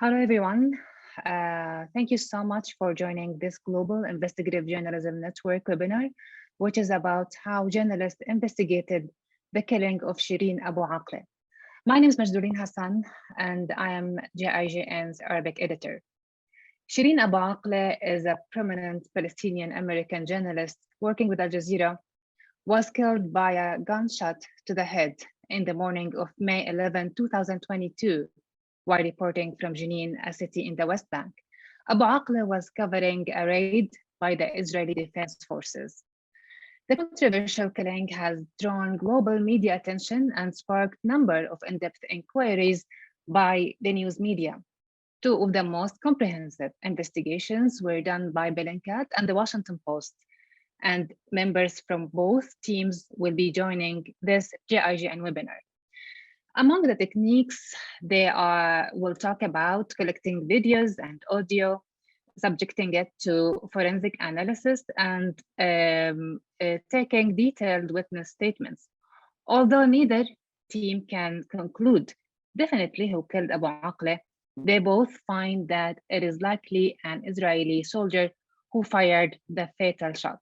Hello, everyone. Thank you so much for joining this Global Investigative Journalism Network webinar, which is about how journalists investigated the killing of Shireen Abu Akleh. My name is Majdoulin Hassan, and I am GIGN's Arabic editor. Shireen Abu Akleh is a prominent Palestinian-American journalist working with Al Jazeera, was killed by a gunshot to the head in the morning of May 11, 2022, while reporting from Jenin, a city in the West Bank. Abu Akleh was covering a raid by the Israeli Defense Forces. The controversial killing has drawn global media attention and sparked a number of in-depth inquiries by the news media. Two of the most comprehensive investigations were done by Bellingcat and the Washington Post, and members from both teams will be joining this GIGN webinar. Among the techniques, we'll talk about collecting videos and audio, subjecting it to forensic analysis, and taking detailed witness statements. Although neither team can conclude definitely who killed Abu Akleh, they both find that it is likely an Israeli soldier who fired the fatal shot.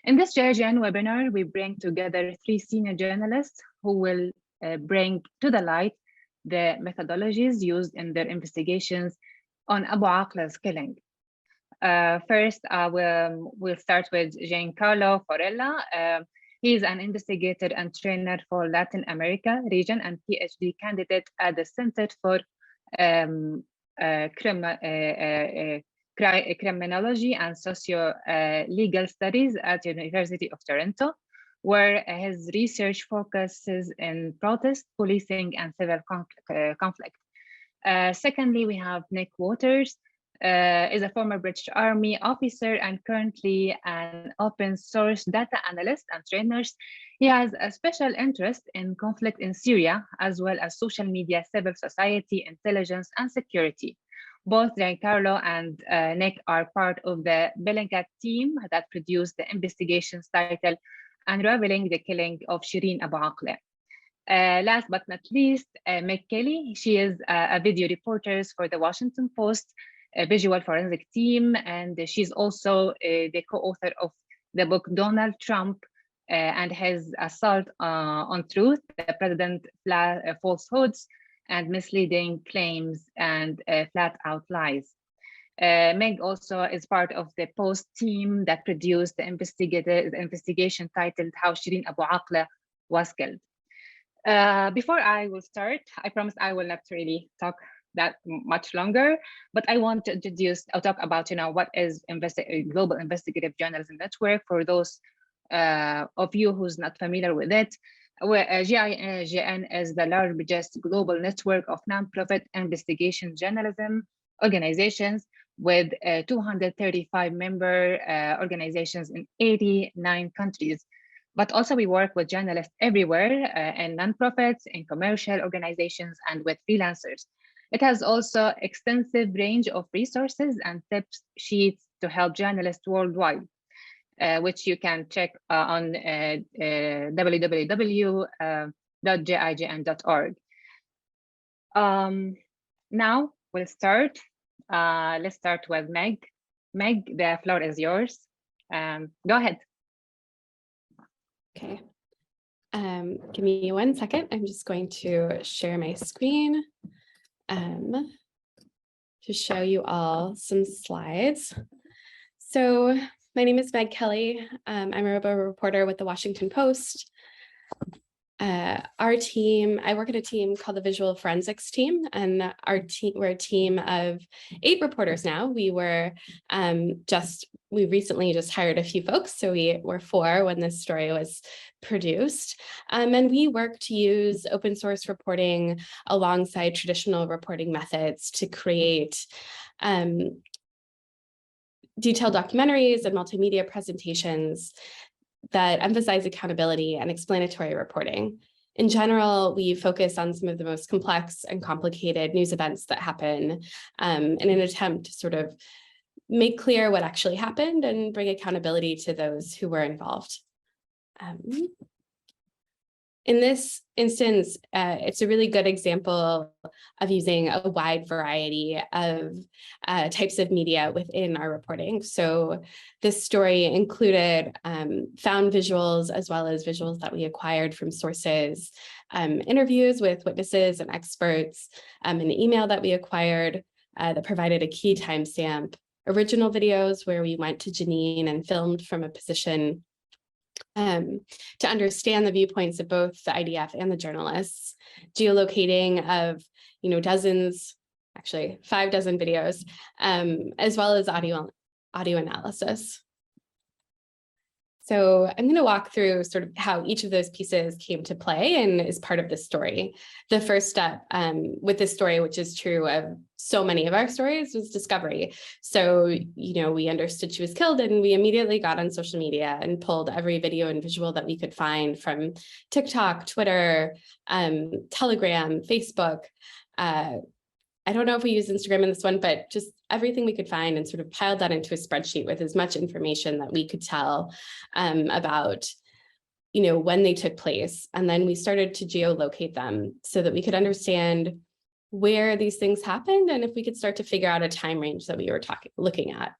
In this GIGN webinar, we bring together three senior journalists who will bring to the light the methodologies used in their investigations on Abu Akleh's killing. First, we'll start with Giancarlo Farella. He is an investigator and trainer for Latin America region and PhD candidate at the Center for Criminology and Socio-Legal Studies at the University of Toronto, where his research focuses in protest, policing, and civil conflict. Secondly, we have Nick Waters, is a former British Army officer and currently an open source data analyst and trainer. He has a special interest in conflict in Syria, as well as social media, civil society, intelligence, and security. Both Giancarlo and Nick are part of the Bellingcat team that produced the investigations titled Unraveling the Killing of Shireen Abu Akleh. Last but not least, Meg Kelly. She is a video reporter for the Washington Post, a visual forensic team, and she's also the co-author of the book Donald Trump and his Assault on Truth, the President Falsehoods and Misleading Claims and Flat Out Lies. Meg also is part of the Post team that produced the investigation titled How Shireen Abu Akleh Was Killed. Before I will start, I promise I will not really talk that much longer, but I want to talk about, what is Global Investigative Journalism Network for those of you who's not familiar with it. GIGN is the largest global network of nonprofit investigation journalism organizations with 235 member organizations in 89 countries. But also we work with journalists everywhere in nonprofits, in commercial organizations, and with freelancers. It has also extensive range of resources and tips sheets to help journalists worldwide, which you can check on www.gign.org. Now we'll start. Let's start with Meg. Meg, the floor is yours. Go ahead. Okay. Give me 1 second. I'm just going to share my screen to show you all some slides. So my name is Meg Kelly. I'm a reporter with the Washington Post. Our team, I work at a team called the Visual Forensics team, and we're a team of 8 reporters now. We recently just hired a few folks, so we were 4 when this story was produced. And we work to use open source reporting alongside traditional reporting methods to create detailed documentaries and multimedia presentations that emphasize accountability and explanatory reporting. In general, we focus on some of the most complex and complicated news events that happen in an attempt to sort of make clear what actually happened and bring accountability to those who were involved. In this instance, it's a really good example of using a wide variety of types of media within our reporting. So this story included found visuals as well as visuals that we acquired from sources, interviews with witnesses and experts, an email that we acquired that provided a key timestamp, original videos where we went to Jenin and filmed from a position to understand the viewpoints of both the IDF and the journalists, geolocating of, dozens, actually 5 dozen videos, as well as audio analysis. So I'm going to walk through sort of how each of those pieces came to play and is part of this story. The first step with this story, which is true of so many of our stories, was discovery. So, we understood she was killed and we immediately got on social media and pulled every video and visual that we could find from TikTok, Twitter, Telegram, Facebook. I don't know if we use Instagram in this one, but just everything we could find and sort of piled that into a spreadsheet with as much information that we could tell about, when they took place. And then we started to geolocate them so that we could understand where these things happened and if we could start to figure out a time range that we were looking at.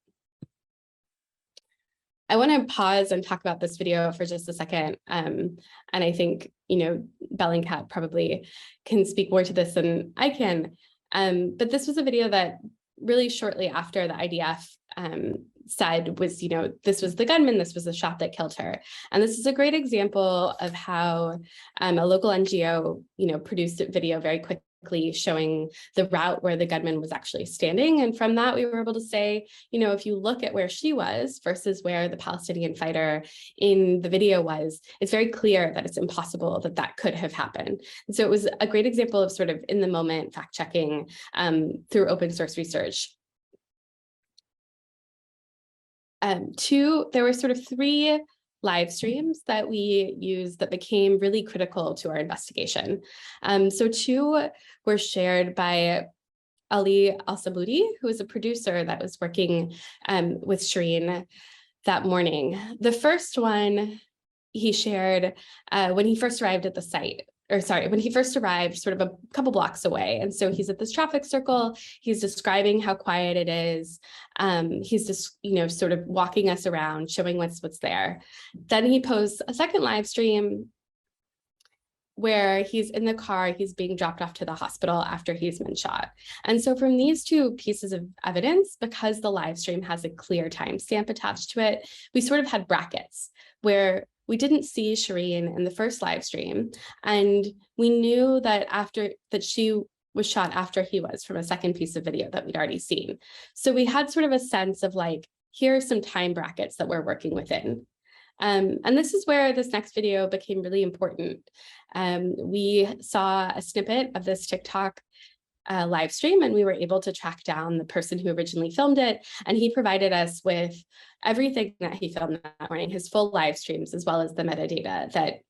I want to pause and talk about this video for just a second. And I think, Bellingcat probably can speak more to this than I can. But this was a video that really shortly after the IDF said was, this was the gunman, this was the shot that killed her. And this is a great example of how a local NGO, produced a video very quickly showing the route where the gunman was actually standing. And from that, we were able to say, if you look at where she was versus where the Palestinian fighter in the video was, it's very clear that it's impossible that that could have happened. And so it was a great example of sort of in the moment fact checking through open source research. There were sort of 3 live streams that we used that became really critical to our investigation. So 2 were shared by Ali Al-Saboudi, who was a producer that was working with Shireen that morning. The first one he shared when he first arrived at the site, when he first arrived sort of a couple blocks away. And so he's at this traffic circle, he's describing how quiet it is. He's just, sort of walking us around, showing what's there. Then he posts a second live stream where he's in the car, he's being dropped off to the hospital after he's been shot. And so from these 2 pieces of evidence, because the live stream has a clear timestamp attached to it, we sort of had brackets where we didn't see Shireen in the first live stream, and we knew that she was shot after he was from a second piece of video that we'd already seen. So we had sort of a sense of like, here are some time brackets that we're working within. And this is where this next video became really important. We saw a snippet of this TikTok live stream, and we were able to track down the person who originally filmed it. And he provided us with everything that he filmed that morning, his full live streams, as well as the metadata that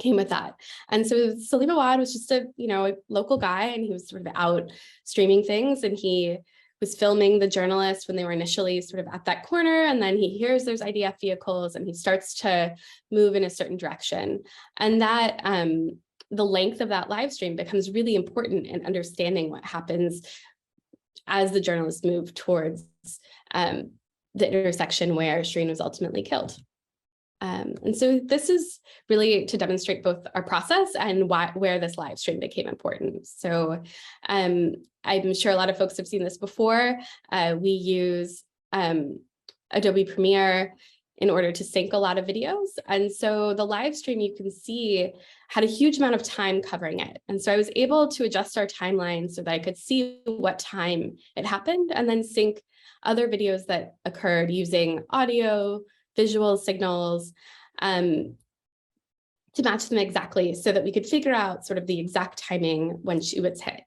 came with that. And so Salim Awad was just a local guy, and he was sort of out streaming things, and he was filming the journalists when they were initially sort of at that corner, and then he hears there's IDF vehicles and he starts to move in a certain direction. And that the length of that live stream becomes really important in understanding what happens as the journalists move towards the intersection where Shireen was ultimately killed. And so this is really to demonstrate both our process and where this live stream became important. So I'm sure a lot of folks have seen this before. We use Adobe Premiere in order to sync a lot of videos. And so the live stream, you can see, had a huge amount of time covering it. And so I was able to adjust our timeline so that I could see what time it happened and then sync other videos that occurred using audio, visual signals to match them exactly so that we could figure out sort of the exact timing when she was hit.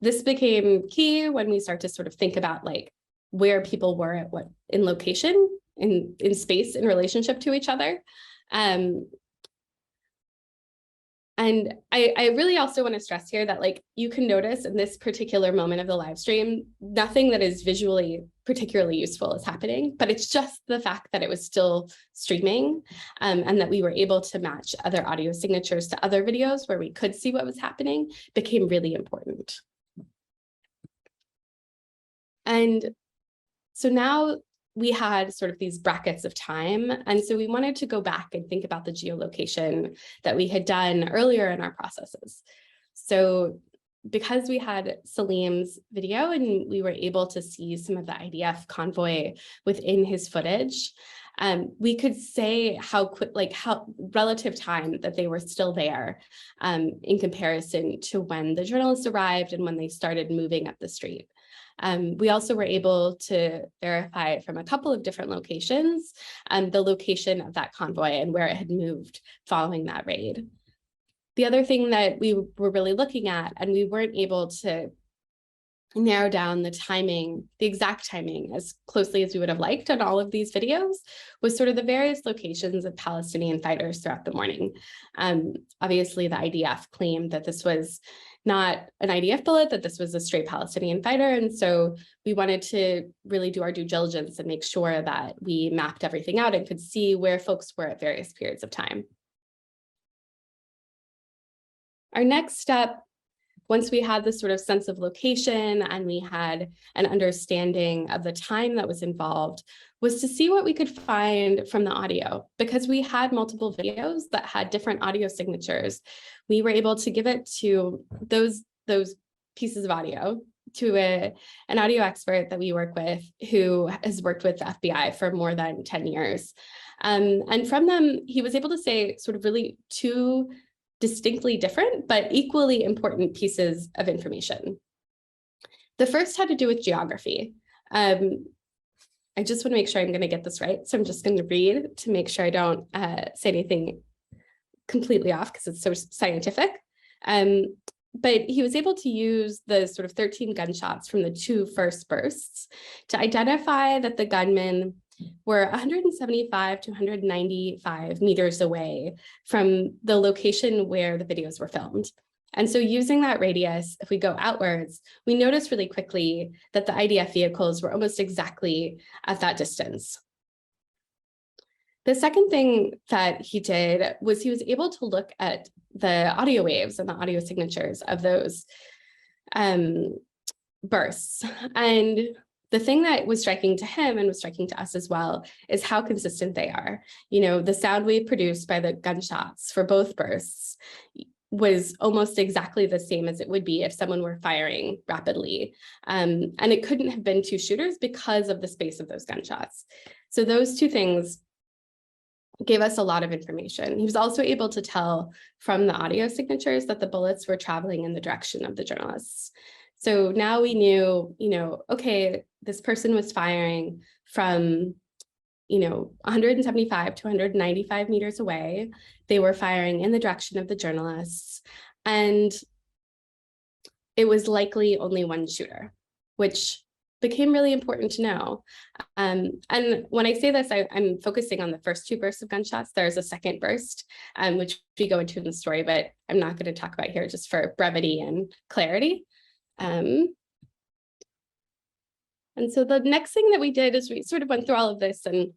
This became key when we start to sort of think about like where people were at what in location, in space in relationship to each other. And And I really also want to stress here that, like, you can notice in this particular moment of the live stream, nothing that is visually particularly useful is happening, but it's just the fact that it was still streaming, and that we were able to match other audio signatures to other videos where we could see what was happening became really important. And so now we had sort of these brackets of time. And so we wanted to go back and think about the geolocation that we had done earlier in our processes. So because we had Salim's video and we were able to see some of the IDF convoy within his footage, we could say how relative time that they were still there in comparison to when the journalists arrived and when they started moving up the street. We also were able to verify from a couple of different locations the location of that convoy and where it had moved following that raid. The other thing that we were really looking at, and we weren't able to narrow down the timing, the exact timing as closely as we would have liked on all of these videos, was sort of the various locations of Palestinian fighters throughout the morning. Obviously, the IDF claimed that this was not an IDF bullet, that this was a stray Palestinian fighter. And so we wanted to really do our due diligence and make sure that we mapped everything out and could see where folks were at various periods of time. Our next step, once we had this sort of sense of location and we had an understanding of the time that was involved, was to see what we could find from the audio. Because we had multiple videos that had different audio signatures, we were able to give it to those pieces of audio to an audio expert that we work with who has worked with the FBI for more than 10 years. And from them, he was able to say sort of really two distinctly different but equally important pieces of information. The first had to do with geography. I just want to make sure I'm going to get this right, so I'm just going to read to make sure I don't say anything completely off because it's so scientific. But he was able to use the sort of 13 gunshots from the two first bursts to identify that the gunmen were 175 to 195 meters away from the location where the videos were filmed. And so using that radius, if we go outwards, we notice really quickly that the IDF vehicles were almost exactly at that distance. The second thing that he did was he was able to look at the audio waves and the audio signatures of those bursts. And the thing that was striking to him and was striking to us as well is how consistent they are. You know, the sound wave produced by the gunshots for both bursts was almost exactly the same as it would be if someone were firing rapidly. And it couldn't have been two shooters because of the space of those gunshots. So those two things gave us a lot of information. He was also able to tell from the audio signatures that the bullets were traveling in the direction of the journalists. So now we knew, okay, this person was firing from 175 to 195 meters away. They were firing in the direction of the journalists, and it was likely only one shooter, which became really important to know. And when I say this, I'm focusing on the first two bursts of gunshots. There's a second burst, which we go into in the story, but I'm not going to talk about here just for brevity and clarity. And so the next thing that we did is we sort of went through all of this, and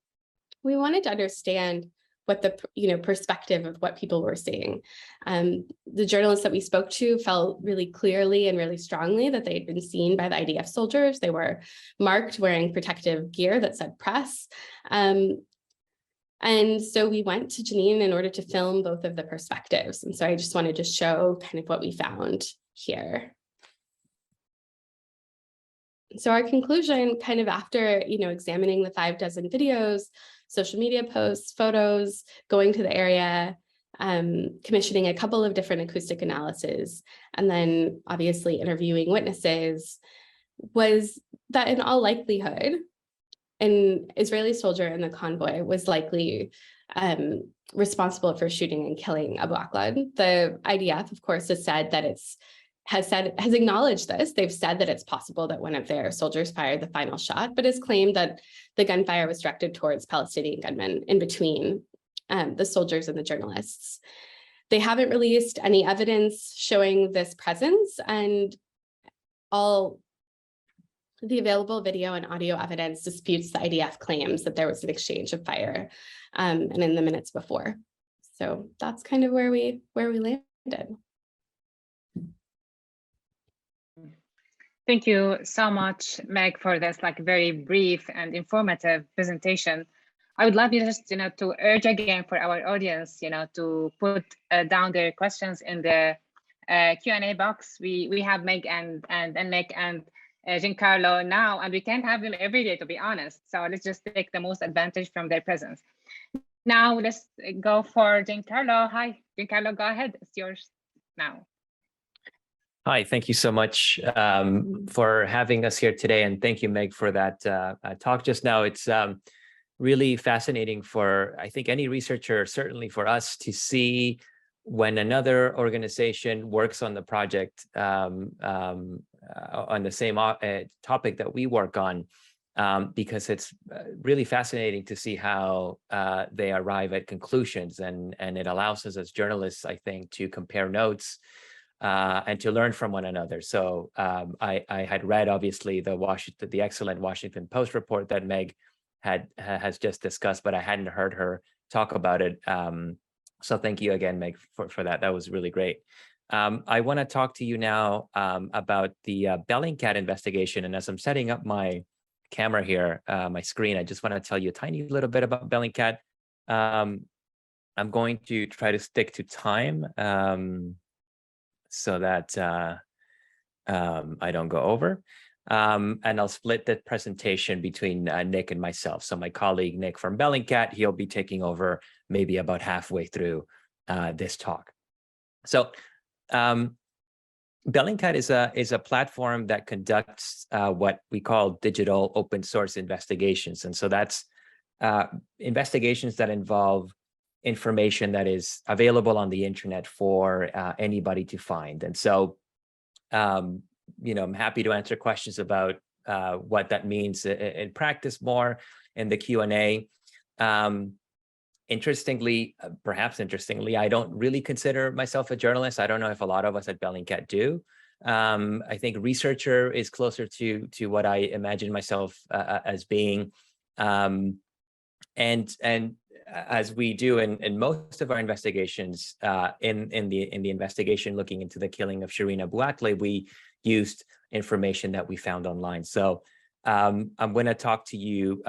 we wanted to understand what the perspective of what people were seeing. The journalists that we spoke to felt really clearly and really strongly that they had been seen by the IDF soldiers. They were marked wearing protective gear that said press. And so we went to Jenin in order to film both of the perspectives. And so I just wanted to show kind of what we found here. So our conclusion, kind of after examining the 6 videos, social media posts, photos, going to the area, commissioning a couple of different acoustic analyses, and then obviously interviewing witnesses, was that in all likelihood, an Israeli soldier in the convoy was likely responsible for shooting and killing Abu Akleh. The IDF, of course, has said that has acknowledged this. They've said that it's possible that one of their soldiers fired the final shot, but has claimed that the gunfire was directed towards Palestinian gunmen in between the soldiers and the journalists. They haven't released any evidence showing this presence, and all the available video and audio evidence disputes the IDF claims that there was an exchange of fire and in the minutes before. So that's kind of where we landed. Thank you so much, Meg, for this very brief and informative presentation. I would love you just to urge again for our audience to put down their questions in the Q&A box. We have Meg and Nick and Giancarlo now, and we can't have them every day, to be honest. So let's just take the most advantage from their presence. Now let's go for Giancarlo. Hi, Giancarlo, go ahead. It's yours now. Hi, thank you so much for having us here today. And thank you, Meg, for that talk just now. It's really fascinating for, I think, any researcher, certainly for us, to see when another organization works on the project on the same topic that we work on, because it's really fascinating to see how they arrive at conclusions. And it allows us as journalists, I think, to compare notes and to learn from one another. So I had read, obviously, the excellent Washington Post report that Meg has just discussed, but I hadn't heard her talk about it. So thank you again, Meg, for that. That was really great. I want to talk to you now about the Bellingcat investigation. And as I'm setting up my camera here, my screen, I just want to tell you a tiny little bit about Bellingcat. I'm going to try to stick to time so that I don't go over. And I'll split the presentation between Nick and myself. So my colleague, Nick from Bellingcat, he'll be taking over maybe about halfway through this talk. So Bellingcat is a platform that conducts what we call digital open source investigations. And so that's investigations that involve information that is available on the internet for anybody to find. And so, I'm happy to answer questions about what that means in practice more in the Q&A. Perhaps interestingly, I don't really consider myself a journalist. I don't know if a lot of us at Bellingcat do. I think researcher is closer to what I imagine myself as being. And as we do in most of our investigations, in the investigation looking into the killing of Shireen Abu Akleh, we used information that we found online. So I'm going to talk to you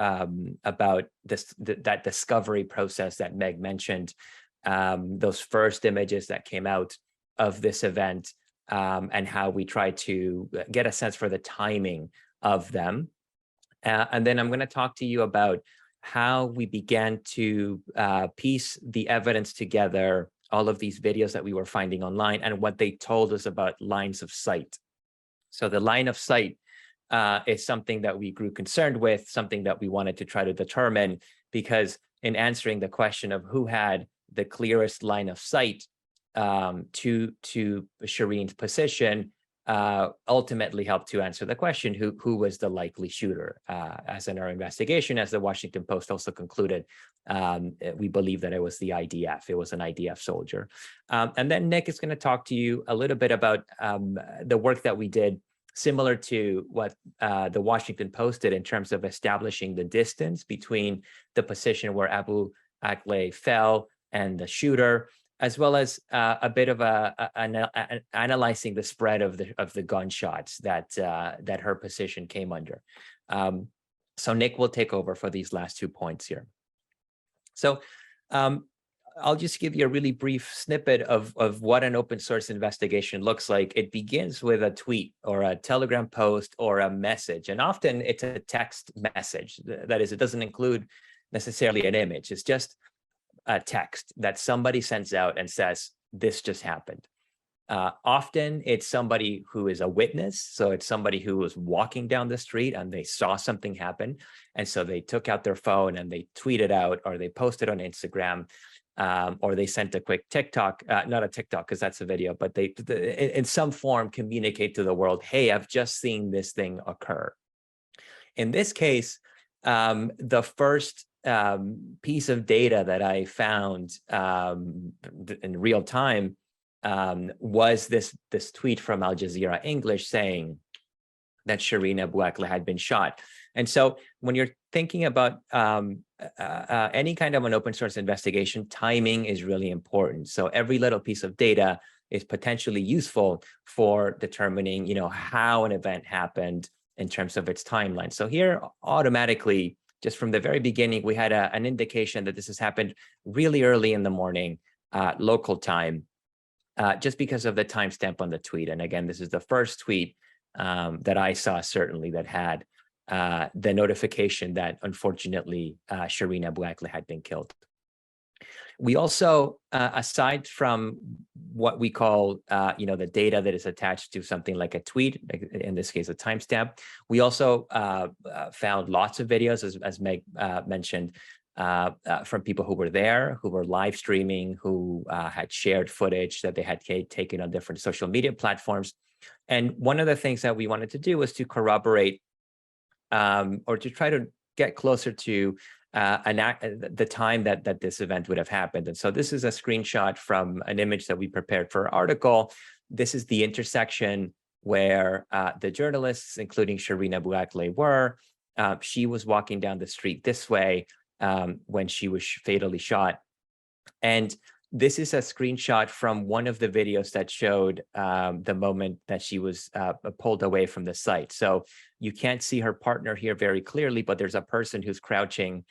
about that discovery process that Meg mentioned, those first images that came out of this event, and how we try to get a sense for the timing of them. And then I'm going to talk to you about how we began to piece the evidence together, all of these videos that we were finding online, and what they told us about lines of sight. So the line of sight is something that we grew concerned with, something that we wanted to try to determine, because in answering the question of who had the clearest line of sight to Shireen's position, ultimately helped to answer the question, who was the likely shooter. As in our investigation, as the Washington Post also concluded, we believe that it was the IDF. It was an IDF soldier. And then Nick is going to talk to you a little bit about the work that we did, similar to what the Washington Post did in terms of establishing the distance between the position where Abu Akleh fell and the shooter, as well as a bit of analyzing the spread of the gunshots that her position came under. So Nick will take over for these last 2 points here. So I'll just give you a really brief snippet of what an open source investigation looks like. It begins with a tweet or a Telegram post or a message, and often it's a text message. That is, it doesn't include necessarily an image. It's just a text that somebody sends out and says, this just happened. Often it's somebody who is a witness. So it's somebody who was walking down the street and they saw something happen. And so they took out their phone and they tweeted out, or they posted on Instagram, or they sent a quick TikTok, not a TikTok because that's a video, but they in some form communicate to the world, hey, I've just seen this thing occur. In this case, the first piece of data that I found in real time was this tweet from Al Jazeera English saying that Shireen Abu Akleh had been shot. And so when you're thinking about any kind of an open source investigation, timing is really important. So every little piece of data is potentially useful for determining, how an event happened in terms of its timeline. So here, automatically, just from the very beginning, we had an indication that this has happened really early in the morning, local time, just because of the timestamp on the tweet. And again, this is the first tweet that I saw, certainly, that had the notification that, unfortunately, Shireen Abu Akleh had been killed. We also, aside from what we call, the data that is attached to something like a tweet, in this case, a timestamp, we also found lots of videos, as Meg mentioned, from people who were there, who were live streaming, who had shared footage that they had taken on different social media platforms. And one of the things that we wanted to do was to corroborate or to try to get closer to the time that this event would have happened. And so this is a screenshot from an image that we prepared for our article. This is the intersection where the journalists, including Shireen Abu Akleh, were. She was walking down the street this way when she was fatally shot. And this is a screenshot from one of the videos that showed the moment that she was pulled away from the site. So you can't see her partner here very clearly, but there's a person who's crouching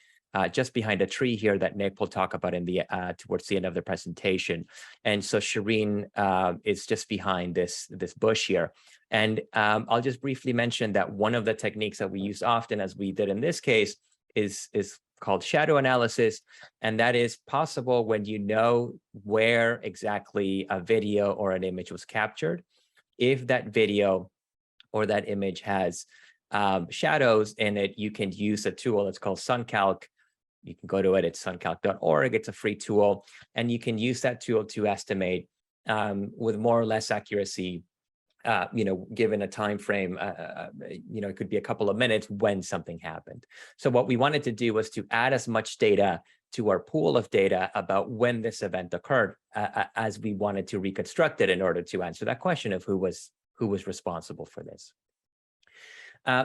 just behind a tree here that Nick will talk about in the towards the end of the presentation. And so Shireen is just behind this bush here. And I'll just briefly mention that one of the techniques that we use often, as we did in this case, is called shadow analysis. And that is possible when you know where exactly a video or an image was captured. If that video or that image has shadows in it, you can use a tool. It's called SunCalc. You can go to it. It's suncalc.org. It's a free tool. And you can use that tool to estimate with more or less accuracy, given a time frame, it could be a couple of minutes when something happened. So what we wanted to do was to add as much data to our pool of data about when this event occurred, as we wanted to reconstruct it in order to answer that question of who was responsible for this.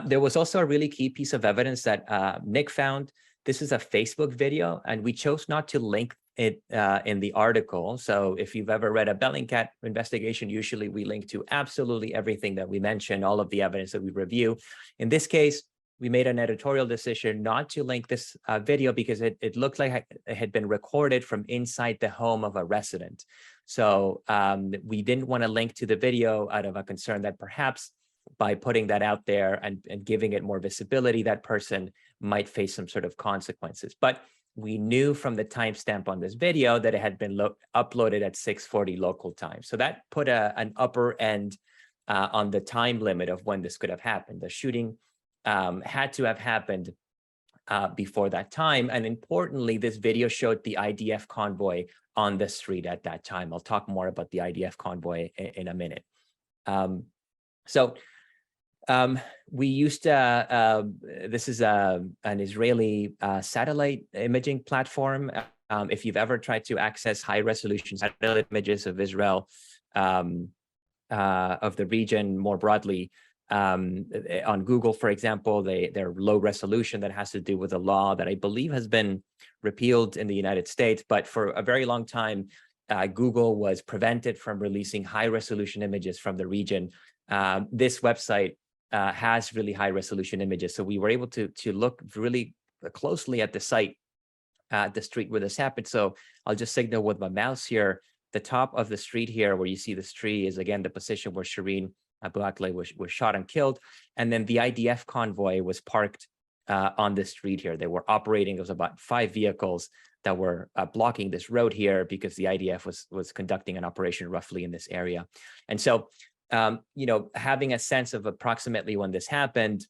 There was also a really key piece of evidence that Nick found. This is a Facebook video, and we chose not to link it in the article. So if you've ever read a Bellingcat investigation, usually we link to absolutely everything that we mention, all of the evidence that we review. In this case, we made an editorial decision not to link this video because it looked like it had been recorded from inside the home of a resident. So we didn't want to link to the video out of a concern that perhaps by putting that out there and giving it more visibility, that person might face some sort of consequences. But we knew from the timestamp on this video that it had been uploaded at 6:40 local time. So that put an upper end on the time limit of when this could have happened. The shooting had to have happened before that time. And importantly, this video showed the IDF convoy on the street at that time. I'll talk more about the IDF convoy in a minute. We used this is an Israeli satellite imaging platform. If you've ever tried to access high-resolution satellite images of Israel, of the region more broadly, on Google, for example, they're low resolution. That has to do with a law that I believe has been repealed in the United States, but for a very long time, Google was prevented from releasing high-resolution images from the region. This website has really high-resolution images, so we were able to look really closely at the site, the street where this happened. So I'll just signal with my mouse here. The top of the street here, where you see this tree, is again the position where Shireen Abu Akleh was shot and killed. And then the IDF convoy was parked on the street here. They were operating. There was about 5 vehicles that were blocking this road here because the IDF was conducting an operation roughly in this area. And so, having a sense of approximately when this happened,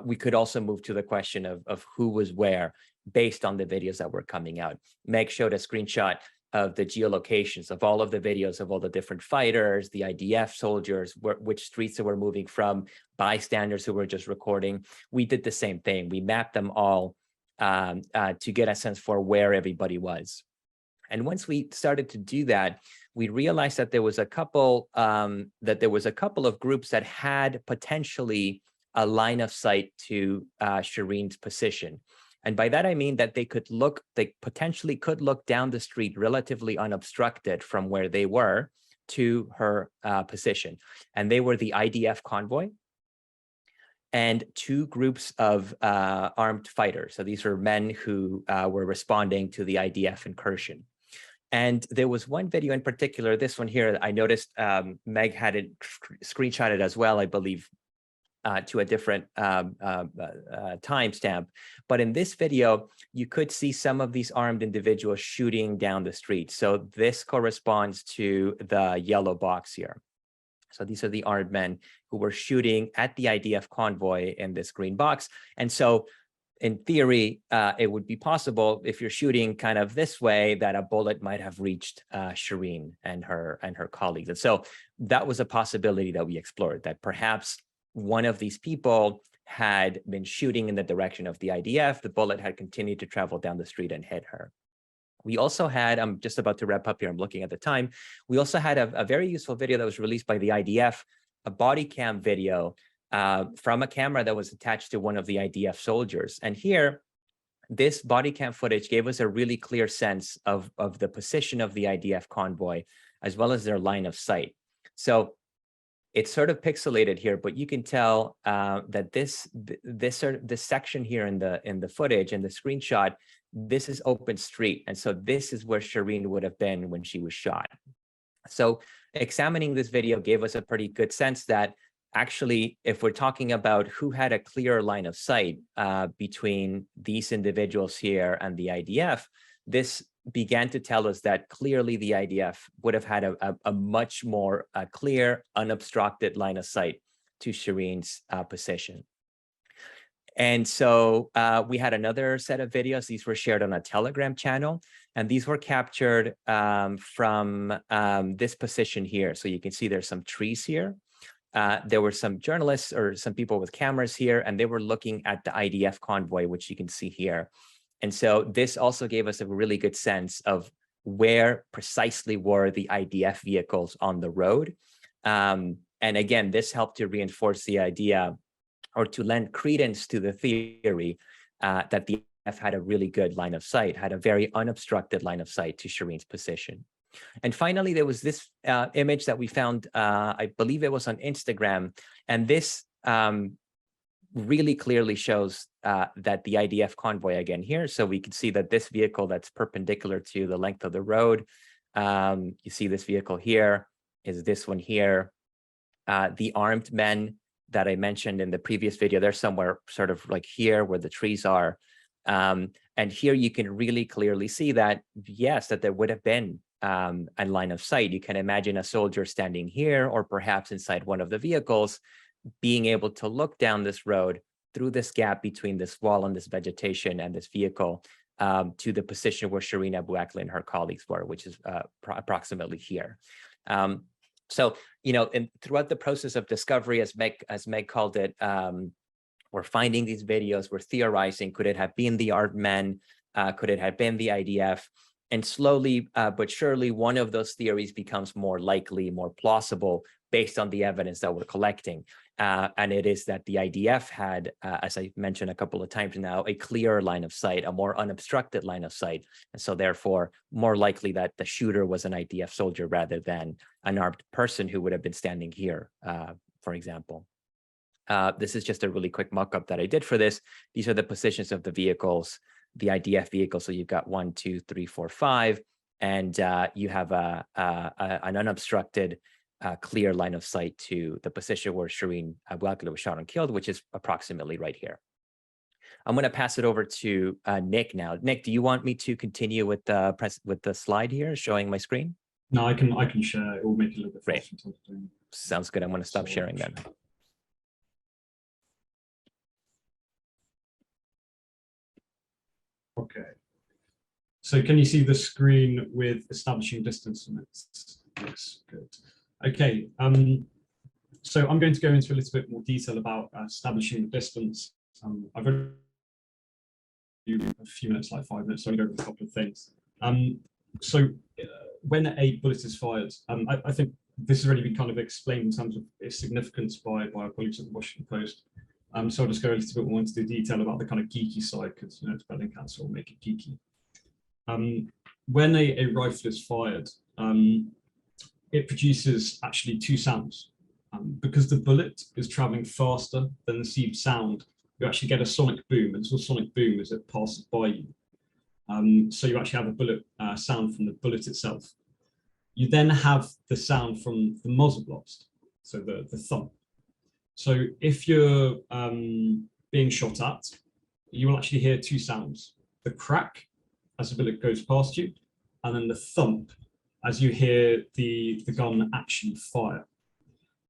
we could also move to the question of who was where based on the videos that were coming out. Meg showed a screenshot of the geolocations of all of the videos of all the different fighters, the IDF soldiers, which streets they were moving from, bystanders who were just recording. We did the same thing. We mapped them all to get a sense for where everybody was. And once we started to do that, we realized that there was a couple of groups that had potentially a line of sight to Shireen's position. And by that, I mean that they potentially could look down the street relatively unobstructed from where they were to her position. And they were the IDF convoy and two groups of armed fighters. So these were men who were responding to the IDF incursion. And there was one video in particular, this one here, I noticed Meg had it screenshotted as well, I believe, to a different timestamp. But in this video, you could see some of these armed individuals shooting down the street. So this corresponds to the yellow box here. So these are the armed men who were shooting at the IDF convoy in this green box. And so in theory, it would be possible if you're shooting kind of this way that a bullet might have reached Shireen and her colleagues. And so that was a possibility that we explored, that perhaps one of these people had been shooting in the direction of the IDF. The bullet had continued to travel down the street and hit her. We also had, I'm just about to wrap up here, I'm looking at the time. We also had a very useful video that was released by the IDF, a body cam video from a camera that was attached to one of the IDF soldiers. And here, this body cam footage gave us a really clear sense of the position of the IDF convoy, as well as their line of sight. So it's sort of pixelated here, but you can tell that this section here in the footage and the screenshot, this is open street. And so this is where Shireen would have been when she was shot. So examining this video gave us a pretty good sense that actually, if we're talking about who had a clear line of sight between these individuals here and the IDF, this began to tell us that clearly the IDF would have had a much more clear, unobstructed line of sight to Shireen's position. And so we had another set of videos. These were shared on a Telegram channel, and these were captured from this position here. So you can see there's some trees here. There were some journalists or some people with cameras here, and they were looking at the IDF convoy, which you can see here. And so this also gave us a really good sense of where precisely were the IDF vehicles on the road. And again, this helped to reinforce the idea or to lend credence to the theory that the IDF had a really good line of sight, had a very unobstructed line of sight to Shireen's position. And finally, there was this image that we found, I believe it was on Instagram, and this really clearly shows that the IDF convoy again here. So we can see that this vehicle that's perpendicular to the length of the road, you see this vehicle here, is this one here. The armed men that I mentioned in the previous video, they're somewhere sort of like here where the trees are. And here you can really clearly see that, yes, that there would have been a line of sight. You can imagine a soldier standing here or perhaps inside one of the vehicles, being able to look down this road through this gap between this wall and this vegetation and this vehicle to the position where Shireen Abu Akleh and her colleagues were, which is approximately here. So, you know, throughout the process of discovery, as Meg called it, we're finding these videos, we're theorizing, could it have been the armed men? Could it have been the IDF? And slowly but surely, one of those theories becomes more likely, more plausible based on the evidence that we're collecting. And it is that the IDF had, as I mentioned a couple of times now, a clearer line of sight, a more unobstructed line of sight. And so therefore, more likely that the shooter was an IDF soldier rather than an armed person who would have been standing here, for example. This is just a really quick mock-up that I did for this. These are the positions of the vehicles, the IDF vehicle. So you've got 1, 2, 3, 4, 5, and you have an unobstructed clear line of sight to the position where Shireen Abu Akleh was shot and killed, which is approximately right here. I'm going to pass it over to Nick now. Nick, do you want me to continue with the slide here, showing my screen? No, I can share. It will make it a little bit faster. Sounds good. I'm going to stop sharing then. Okay. So can you see the screen with establishing distance limits? Yes, good. Okay. So I'm going to go into a little bit more detail about establishing the distance. I've a few minutes, like 5 minutes, so I'm going to go over a couple of things. When a bullet is fired, I think this has already been kind of explained in terms of its significance by our colleagues at the Washington Post. So I'll just go a little bit more into the detail about the kind of geeky side, because it's Bellingcat, so we'll make it geeky. When a rifle is fired, it produces actually two sounds. Because the bullet is traveling faster than the received sound, you actually get a sonic boom, and it's a sonic boom as it passes by you. So you actually have a bullet sound from the bullet itself. You then have the sound from the muzzle blast, so the thump. So if you're being shot at, you will actually hear two sounds: the crack as the bullet goes past you, and then the thump as you hear the gun actually fire.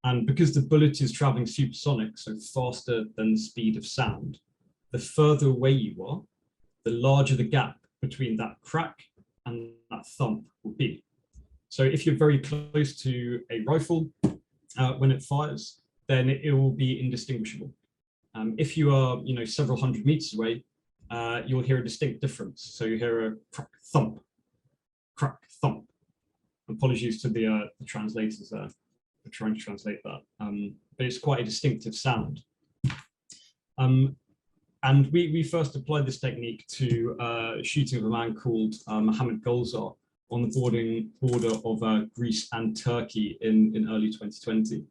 And because the bullet is traveling supersonic, so faster than the speed of sound, the further away you are, the larger the gap between that crack and that thump will be. So if you're very close to a rifle when it fires, then it will be indistinguishable. If you are, several hundred meters away, you'll hear a distinct difference. So you hear a crack, thump, crack, thump. Apologies to the translators there. We're trying to translate that, but it's quite a distinctive sound. And we first applied this technique to shooting of a man called Mohammed Golzar on the border of Greece and Turkey in early 2020,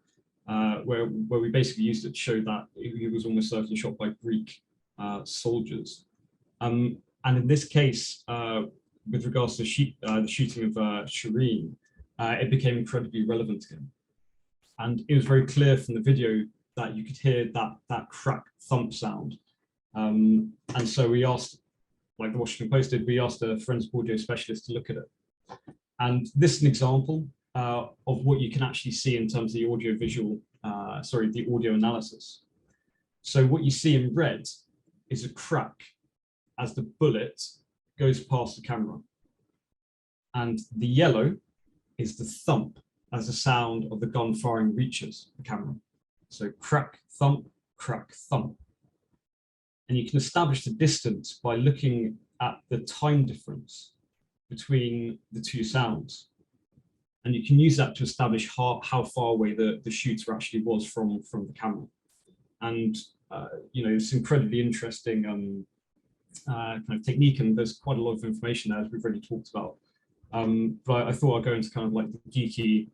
where we basically used it to show that he was almost certainly shot by Greek soldiers. And in this case, with regards to the shooting of Shireen, it became incredibly relevant to him. And it was very clear from the video that you could hear that crack thump sound. And so we asked, like the Washington Post did, we asked a forensic audio specialist to look at it. And this is an example of what you can actually see in terms of the the audio analysis. So what you see in red is a crack as the bullet goes past the camera. And the yellow is the thump as the sound of the gun firing reaches the camera. So crack, thump, crack, thump. And you can establish the distance by looking at the time difference between the two sounds. And you can use that to establish how far away the shooter actually was from the camera. And it's incredibly interesting kind of technique, and there's quite a lot of information there, as we've already talked about. But I thought I'd go into kind of like the geeky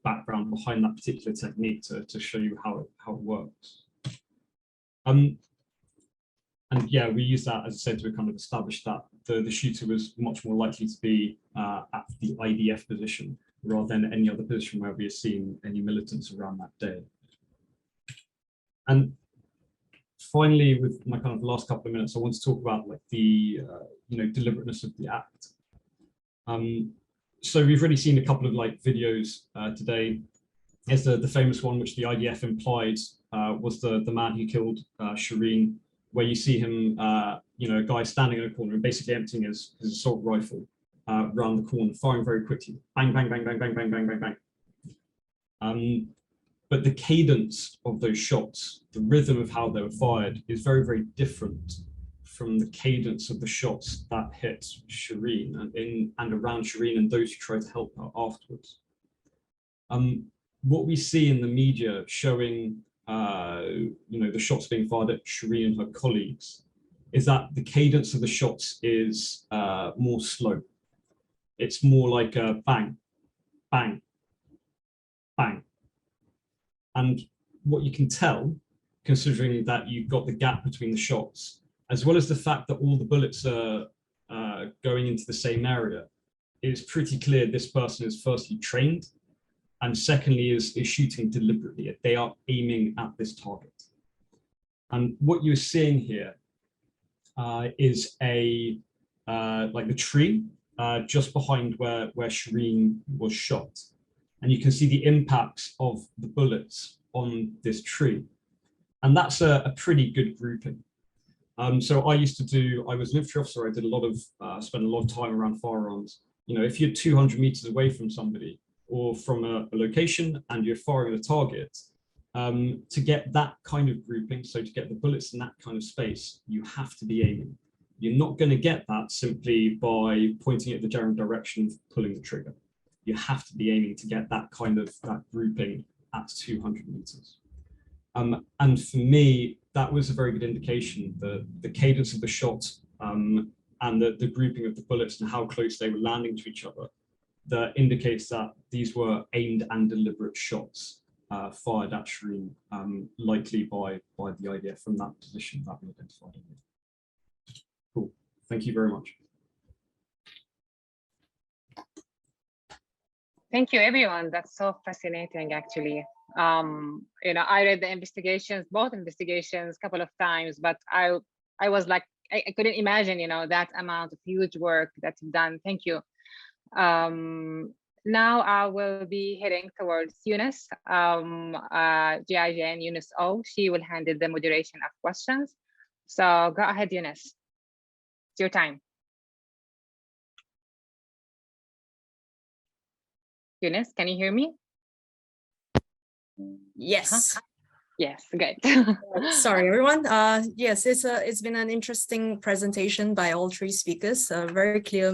background behind that particular technique to show you how it works. And yeah, we use that, as I said, to kind of establish that the shooter was much more likely to be at the IDF position rather than any other position where we have seen any militants around that day. And finally, with my kind of last couple of minutes, I want to talk about like the deliberateness of the act. So we've already seen a couple of like videos today. There's the famous one which the IDF implied was the man who killed Shireen, where you see him, a guy standing in a corner and basically emptying his assault rifle around the corner, firing very quickly, bang, bang, bang, bang, bang, bang, bang, bang, bang. But the cadence of those shots, the rhythm of how they were fired, is very, very different from the cadence of the shots that hit Shireen and around Shireen and those who tried to help her afterwards. What we see in the media showing, the shots being fired at Shireen and her colleagues, is that the cadence of the shots is more slow. It's more like a bang, bang, bang. And what you can tell, considering that you've got the gap between the shots, as well as the fact that all the bullets are going into the same area, it's pretty clear this person is firstly trained, and secondly is shooting deliberately. They are aiming at this target. And what you're seeing here is like the tree just behind where Shireen was shot. And you can see the impacts of the bullets on this tree. And that's a pretty good grouping. So I was an infantry officer. I did spent a lot of time around firearms. If you're 200 meters away from somebody or from a location and you're firing at a target, to get that kind of grouping, so to get the bullets in that kind of space, you have to be aiming. You're not going to get that simply by pointing at the general direction of pulling the trigger. You have to be aiming to get that kind of grouping at 200 meters. And for me, that was a very good indication that the cadence of the shot and the grouping of the bullets and how close they were landing to each other, that indicates that these were aimed and deliberate shots fired at Shireen, likely by the IDF from that position that we identified. Cool. Thank you very much. Thank you, everyone. That's so fascinating, actually. You know, I read the investigations, both investigations, a couple of times, but I was like, I couldn't imagine, you know, that amount of huge work that's done. Thank you. Now I will be heading towards Eunice, GIJN Eunice O. She will handle the moderation of questions. So go ahead, Eunice. It's your time. Eunice, can you hear me? Yes. Yes, great. Sorry, everyone. Yes, it's been an interesting presentation by all three speakers, a very clear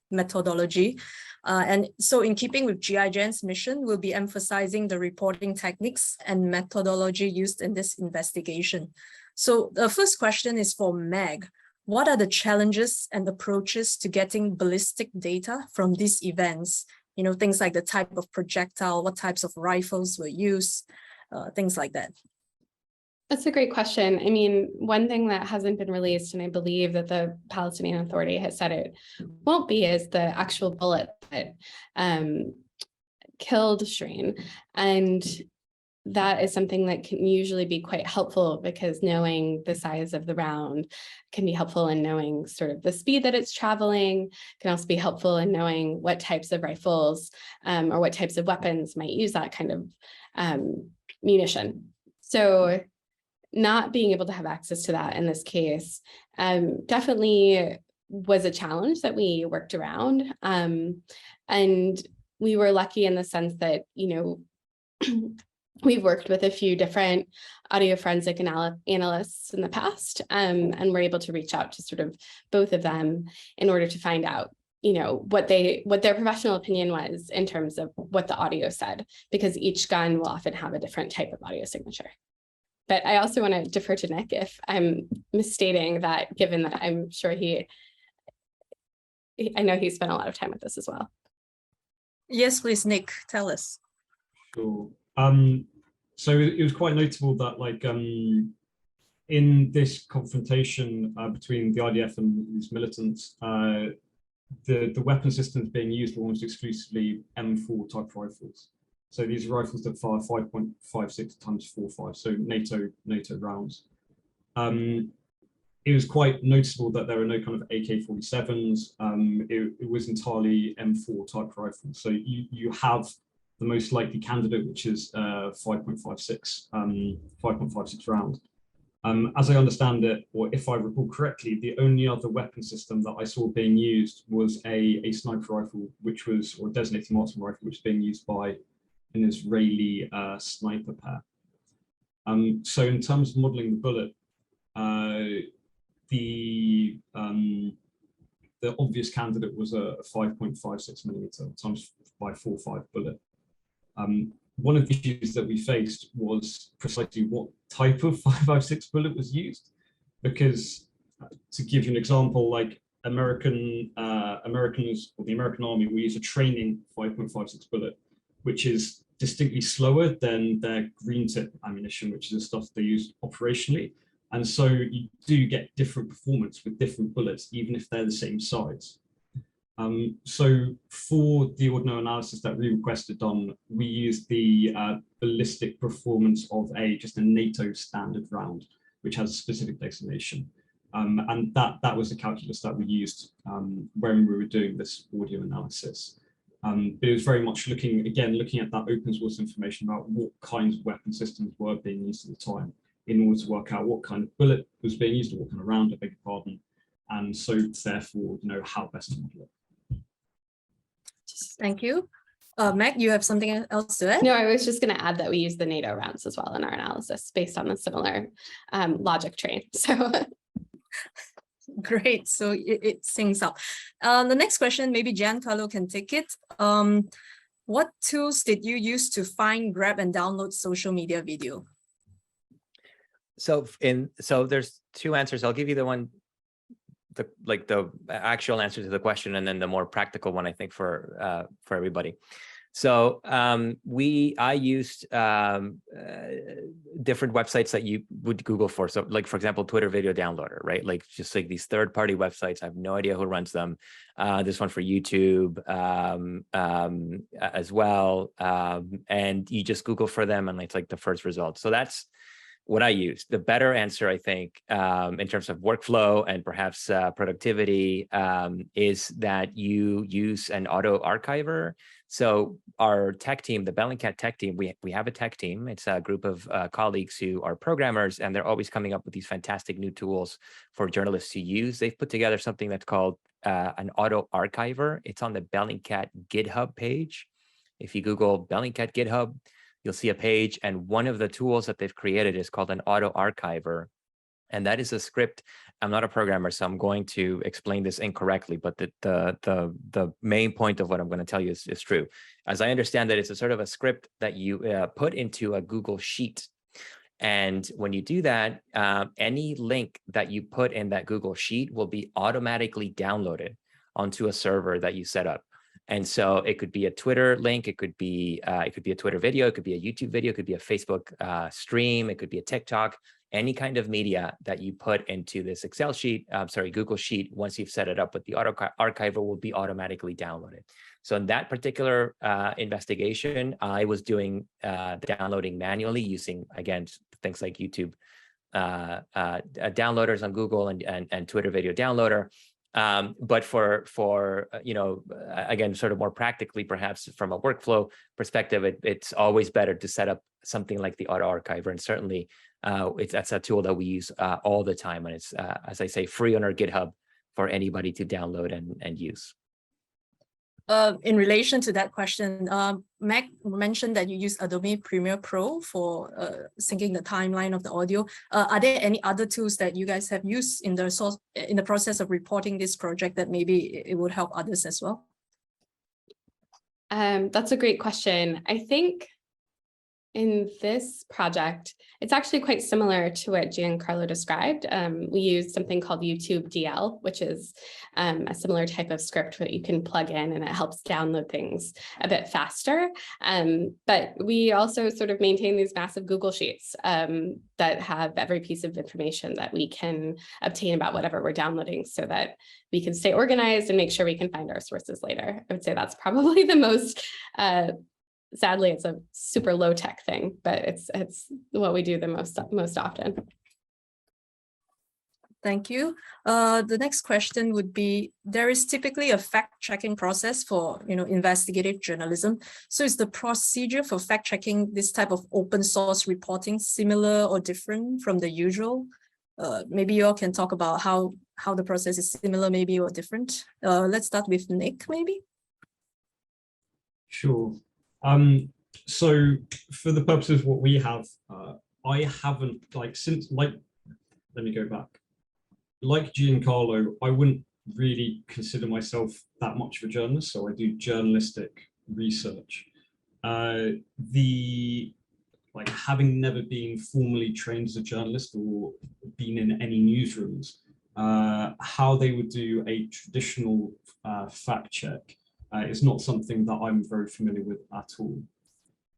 methodology. And so in keeping with GIJN's mission, we'll be emphasizing the reporting techniques and methodology used in this investigation. So the first question is for Meg. What are the challenges and approaches to getting ballistic data from these events? You know, things like the type of projectile, what types of rifles were used, things like that. That's a great question. I mean, one thing that hasn't been released, and I believe that the Palestinian Authority has said it won't be, is the actual bullet that killed Shireen. And that is something that can usually be quite helpful, because knowing the size of the round can be helpful in knowing sort of the speed that it's traveling, can also be helpful in knowing what types of rifles or what types of weapons might use that kind of munition. So not being able to have access to that in this case definitely was a challenge that we worked around. And we were lucky in the sense that, you know, we've worked with a few different audio forensic analysts in the past, and we're able to reach out to sort of both of them in order to find out, you know, what their professional opinion was in terms of what the audio said, because each gun will often have a different type of audio signature. But I also want to defer to Nick if I'm misstating that, given that I'm sure I know he spent a lot of time with this as well. Yes, please, Nick, tell us. Sure. So it was quite notable that, like, in this confrontation between the IDF and these militants, the weapon systems being used were almost exclusively M4 type rifles. So these are rifles that fire 5.56 times 4.5, so NATO rounds. It was quite noticeable that there were no kind of AK-47s. It was entirely M4 type rifles. So you have the most likely candidate, which is 5.56 round. As I understand it, or if I recall correctly, the only other weapon system that I saw being used was a sniper rifle, which was, or a designated marksman rifle, which is being used by an Israeli sniper pair. So in terms of modeling the bullet, the obvious candidate was a 5.56 millimeter times by 4.5 bullet. One of the issues that we faced was precisely what type of 5.56 bullet was used, because to give you an example, like Americans or the American Army will use a training 5.56 bullet, which is distinctly slower than their green tip ammunition, which is the stuff they use operationally. And so you do get different performance with different bullets, even if they're the same size. So for the ordinary analysis that we requested done, we used the ballistic performance of just a NATO standard round, which has a specific designation. And that was the calculus that we used when we were doing this audio analysis. But it was very much looking at that open source information about what kinds of weapon systems were being used at the time, in order to work out what kind of bullet was being used, or what kind of round, I beg your pardon, and so therefore, you know, how best to model it. Thank you. Meg, you have something else to add? No, I was just going to add that we use the NATO rounds as well in our analysis based on the similar logic train. So Great. So it syncs up. The next question, maybe Giancarlo can take it. What tools did you use to find, grab, and download social media video? So there's two answers. I'll give you the actual answer to the question, and then the more practical one, I think, for everybody. So I used different websites that you would Google for. So like, for example, Twitter Video Downloader, right? Like just like these third-party websites. I have no idea who runs them. This one for YouTube as well. And you just Google for them and it's like the first result. So that's what I use. The better answer, I think, in terms of workflow and perhaps productivity, is that you use an auto archiver. So our tech team, the Bellingcat tech team, we have a tech team. It's a group of colleagues who are programmers, and they're always coming up with these fantastic new tools for journalists to use. They've put together something that's called an auto archiver. It's on the Bellingcat GitHub page. If you Google Bellingcat GitHub, you'll see a page, and one of the tools that they've created is called an auto archiver. And that is a script. I'm not a programmer, so I'm going to explain this incorrectly, but the main point of what I'm going to tell you is true. As I understand it, it's a sort of a script that you put into a Google Sheet. And when you do that, any link that you put in that Google Sheet will be automatically downloaded onto a server that you set up. And so it could be a Twitter link, it could be a Twitter video, it could be a YouTube video, it could be a Facebook stream, it could be a TikTok, any kind of media that you put into this Google Sheet. Once you've set it up with the auto archiver, will be automatically downloaded. So in that particular investigation, I was doing downloading manually using, again, things like YouTube downloaders on Google and Twitter Video Downloader. But for again, sort of more practically, perhaps from a workflow perspective, it's always better to set up something like the auto archiver. And certainly that's a tool that we use all the time. And it's, as I say, free on our GitHub for anybody to download and use. In relation to that question, Mac mentioned that you use Adobe Premiere Pro for syncing the timeline of the audio. Are there any other tools that you guys have used in the process of reporting this project that maybe it would help others as well? That's a great question. I think in this project, it's actually quite similar to what Giancarlo described. We use something called YouTube DL, which is a similar type of script that you can plug in, and it helps download things a bit faster. But we also sort of maintain these massive Google Sheets that have every piece of information that we can obtain about whatever we're downloading, so that we can stay organized and make sure we can find our sources later. I would say that's probably the most sadly, it's a super low tech thing, but it's what we do the most often. Thank you. The next question would be, there is typically a fact-checking process for investigative journalism. So is the procedure for fact-checking this type of open source reporting similar or different from the usual? Maybe you all can talk about how the process is similar, maybe, or different. Let's start with Nick, maybe. Sure. So for the purposes of what we have, I haven't let me go back. Like Giancarlo, I wouldn't really consider myself that much of a journalist, so I do journalistic research. Having never been formally trained as a journalist or been in any newsrooms, how they would do a traditional fact check is not something that I'm very familiar with at all.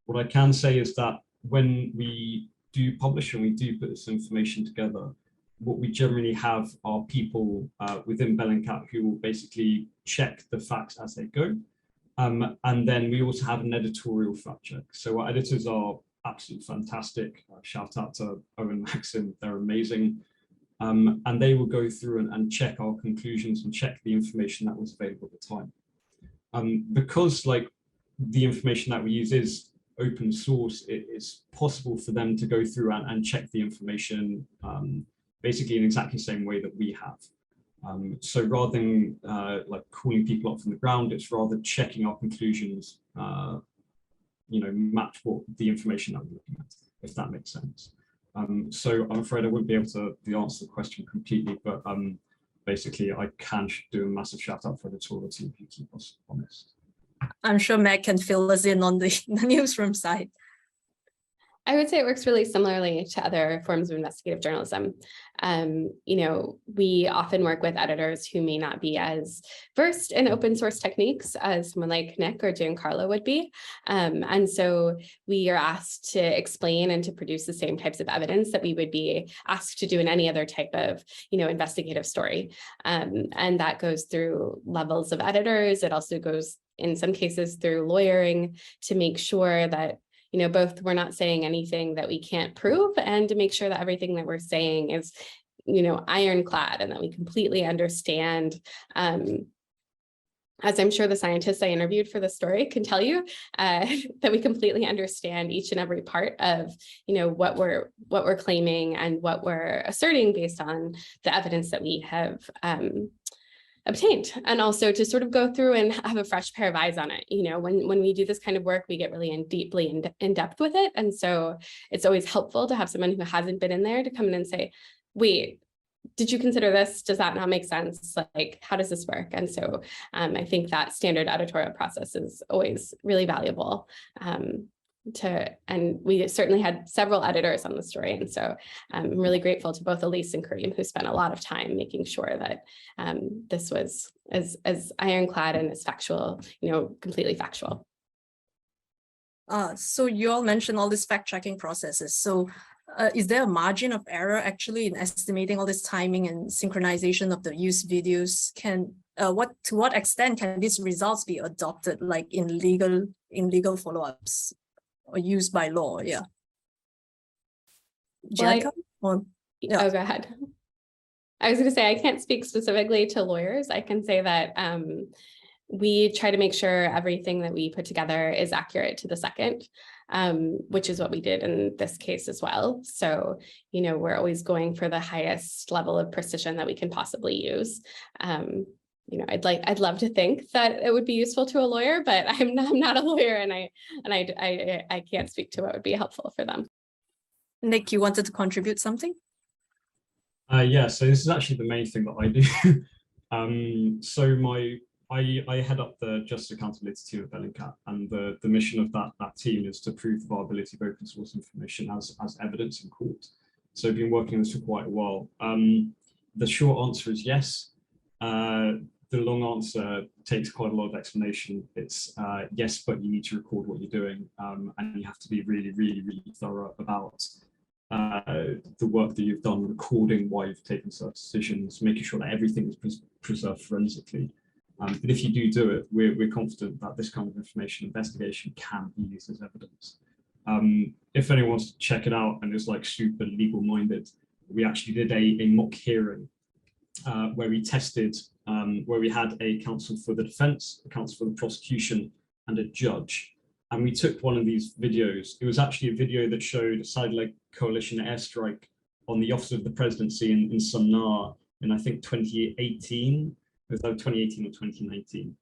What I can say is that when we do publish and we do put this information together, what we generally have are people within Bellingcat who will basically check the facts as they go. And then we also have an editorial fact check. So our editors are absolutely fantastic. Shout out to Owen Maxim, they're amazing. And they will go through and check our conclusions and check the information that was available at the time. Because the information that we use is open source, it is possible for them to go through and check the information basically in exactly the same way that we have. So rather than calling people up from the ground, it's rather checking our conclusions, match what the information that we're looking at, if that makes sense. So I'm afraid I wouldn't be able to answer the question completely, but basically, I can do a massive shout out for the editorial team who keep us honest. I'm sure Meg can fill us in on the newsroom side. I would say it works really similarly to other forms of investigative journalism. We often work with editors who may not be as versed in open source techniques as someone like Nick or Giancarlo would be. And so we are asked to explain and to produce the same types of evidence that we would be asked to do in any other type of, investigative story. And that goes through levels of editors. It also goes in some cases through lawyering to make sure that both we're not saying anything that we can't prove, and to make sure that everything that we're saying is, ironclad, and that we completely understand, as I'm sure the scientists I interviewed for the story can tell you, that we completely understand each and every part of, what we're claiming and what we're asserting based on the evidence that we have obtained, and also to sort of go through and have a fresh pair of eyes on it. When we do this kind of work, we get really deeply in depth with it. And so it's always helpful to have someone who hasn't been in there to come in and say, wait, did you consider this? Does that not make sense? Like, how does this work? And so I think that standard editorial process is always really valuable. And we certainly had several editors on the story. And so I'm really grateful to both Elise and Kareem, who spent a lot of time making sure that this was as ironclad and as factual, completely factual. So you all mentioned all these fact-checking processes. So is there a margin of error actually in estimating all this timing and synchronization of the used videos? To what extent can these results be adopted, like in legal follow-ups? Or used by law, yeah. Well, oh, go ahead. I was going to say, I can't speak specifically to lawyers. I can say that we try to make sure everything that we put together is accurate to the second, which is what we did in this case as well. So, we're always going for the highest level of precision that we can possibly use. I'd love to think that it would be useful to a lawyer, but I'm not a lawyer, and I can't speak to what would be helpful for them. Nick, you wanted to contribute something? Yeah, so this is actually the main thing that I do. I head up the Justice Accountability team at Bellingcat, and the mission of that team is to prove the viability of open source information as evidence in court. So I've been working on this for quite a while. The short answer is yes. The long answer takes quite a lot of explanation. It's yes, but you need to record what you're doing, and you have to be really, really, really thorough about the work that you've done, recording why you've taken certain decisions, making sure that everything is preserved forensically. But if you do it, we're confident that this kind of information investigation can be used as evidence. If anyone wants to check it out and is like super legal minded, we actually did a mock hearing where we tested, where we had a counsel for the defense, a counsel for the prosecution, and a judge. And we took one of these videos. It was actually a video that showed a side-leg coalition airstrike on the office of the presidency in Sana'a in, I think, 2018. It was either 2018 or 2019.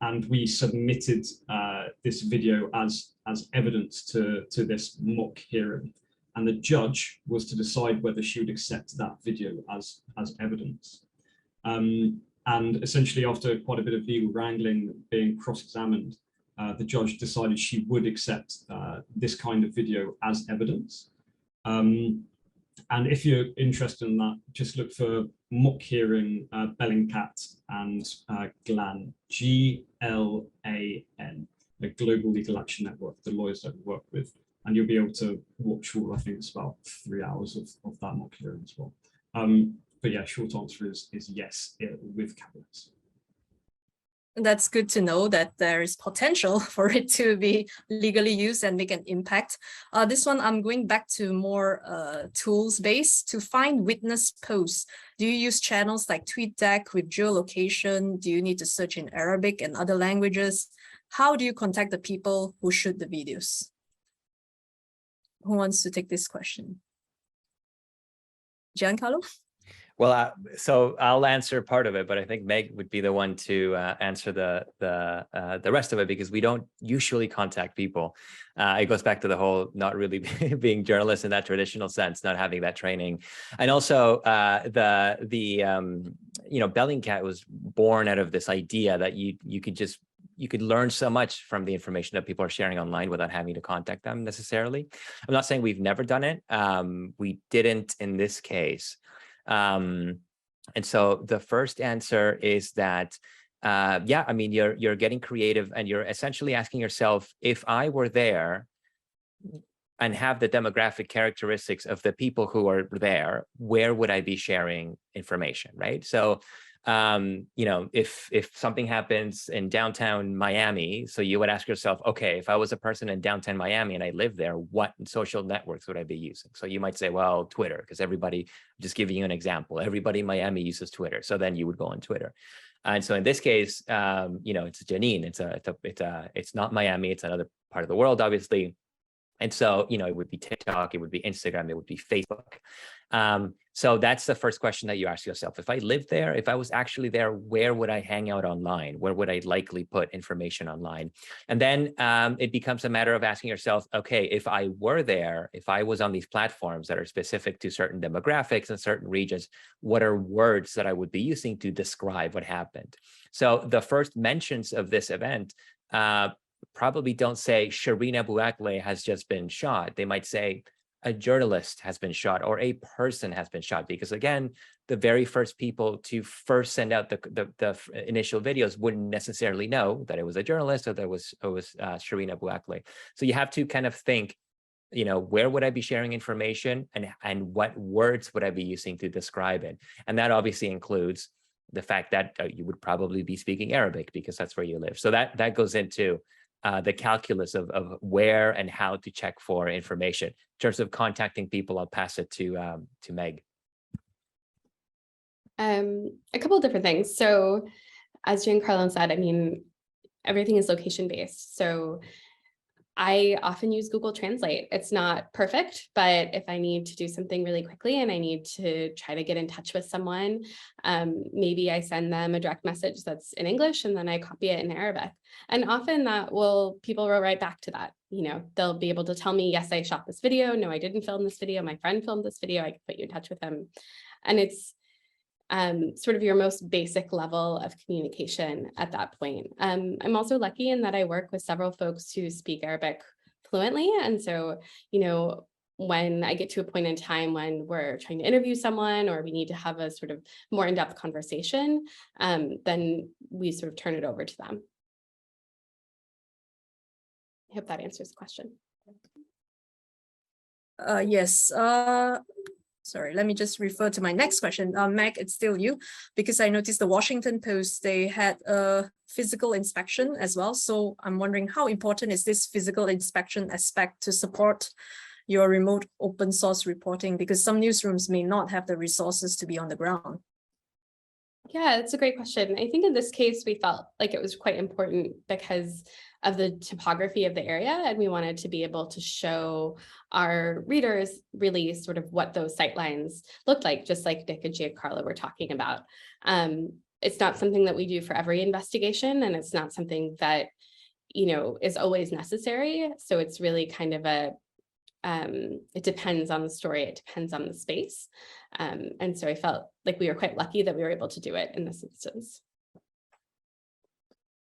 And we submitted this video as evidence to this mock hearing. And the judge was to decide whether she would accept that video as evidence. And essentially, after quite a bit of legal wrangling, being cross-examined, the judge decided she would accept this kind of video as evidence. And if you're interested in that, just look for mock hearing Bellingcat and GLAN, G-L-A-N, the Global Legal Action Network, the lawyers that we work with. And you'll be able to watch all, I think it's about 3 hours of that mock hearing as well. But yeah, short answer is yes, with caveats. That's good to know that there is potential for it to be legally used and make an impact. This one, I'm going back to more tools-based to find witness posts. Do you use channels like TweetDeck with geolocation? Do you need to search in Arabic and other languages? How do you contact the people who shoot the videos? Who wants to take this question? Giancarlo? Well, so I'll answer part of it, but I think Meg would be the one to answer the rest of it, because we don't usually contact people. It goes back to the whole not really being journalists in that traditional sense, not having that training, and also Bellingcat was born out of this idea that you could learn so much from the information that people are sharing online without having to contact them necessarily. I'm not saying we've never done it. We didn't in this case. And so the first answer is that, yeah, I mean, you're getting creative and you're essentially asking yourself, if I were there and have the demographic characteristics of the people who are there, where would I be sharing information, right? So, if something happens in downtown Miami, so you would ask yourself, okay, if I was a person in downtown Miami and I lived there, what social networks would I be using? So you might say, well, Twitter, because everybody, just giving you an example, everybody in Miami uses Twitter. So then you would go on Twitter. And so in this case, it's Jenin. It's not Miami. It's another part of the world, obviously. And so, it would be TikTok, it would be Instagram, it would be Facebook. So that's the first question that you ask yourself. If I lived there, if I was actually there, where would I hang out online? Where would I likely put information online? And then it becomes a matter of asking yourself, okay, if I were there, if I was on these platforms that are specific to certain demographics and certain regions, what are words that I would be using to describe what happened? So the first mentions of this event probably don't say Shireen Abu Akleh has just been shot. They might say a journalist has been shot or a person has been shot, because again, the very first people to first send out the initial videos wouldn't necessarily know that it was a journalist or that it was Shireen Abu Akleh. So you have to kind of think, where would I be sharing information and what words would I be using to describe it? And that obviously includes the fact that you would probably be speaking Arabic because that's where you live. So that goes into the calculus of where and how to check for information. In terms of contacting people, I'll pass it to Meg. A couple of different things. So as Giancarlo said, I mean, everything is location-based. So I often use Google Translate. It's not perfect, but if I need to do something really quickly and I need to try to get in touch with someone, maybe I send them a direct message that's in English and then I copy it in Arabic. And often people will write back to that. They'll be able to tell me, yes, I shot this video. No, I didn't film this video. My friend filmed this video. I can put you in touch with them. And it's sort of your most basic level of communication at that point. I'm also lucky in that I work with several folks who speak Arabic fluently. And so, when I get to a point in time when we're trying to interview someone or we need to have a sort of more in-depth conversation, then we sort of turn it over to them. I hope that answers the question. Yes. Sorry, let me just refer to my next question. Meg, it's still you, because I noticed the Washington Post, they had a physical inspection as well. So I'm wondering, how important is this physical inspection aspect to support your remote open source reporting? Because some newsrooms may not have the resources to be on the ground. Yeah, that's a great question. I think in this case, we felt like it was quite important because of the topography of the area, and we wanted to be able to show our readers really sort of what those sightlines looked like, just like Nick and Giancarlo were talking about. It's not something that we do for every investigation, and it's not something that, is always necessary. So it's really kind of it depends on the story, it depends on the space. And so I felt like we were quite lucky that we were able to do it in this instance.